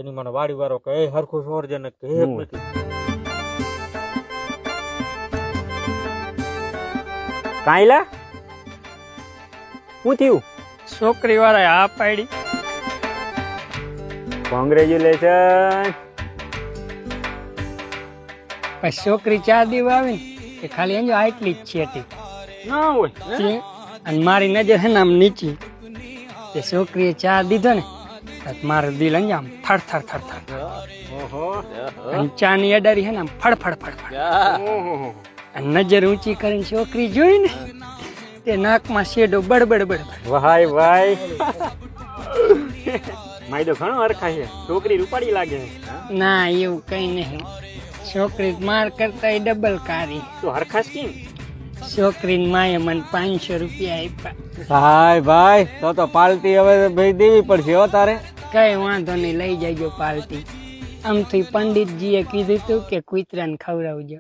એની મને વાડી વાળો કે હરખું સોરજે ને કે કાંઈલા શું થયું? છોકરી વાળા આ પાડી. કોંગ્રેચ્યુલેશન. પણ છોકરી ચા દેવા આવે ને કે ખાલી એમ આટલી જ છે હતી ના હોય અને મારી નજર હે ને આમ નીચી તે છોકરીએ ચા દીધો ને તો મારું દિલ આમ થર થર થર થર અને ચા ની અડારી હે ને આમ ફળ ફળ ફળ ફળ અને નજર ઊંચી કરીને છોકરી જોઈ ને તે નાકમાં શેડો બડબડ બડબડ. ભાઈ ભાઈ માઈ તો ઘણો હરખા છે. છોકરી રૂપાળી લાગે. ના એવું કઈ નહીં. છોકરી માર કરતા ડબલ કારી. તો હરખાશ કેમ? છોકરી માએ મને 500 રૂપિયા આપ્યા. ભાઈ ભાઈ તો પાલટી હવે ભાઈ દેવી પડશે હો તારે. કઈ વાંધો નહીં, લઈ જજો પાલટી. આમથી પંડિતજીએ કીધું તું કે કૂતરાને ખવડાવજો.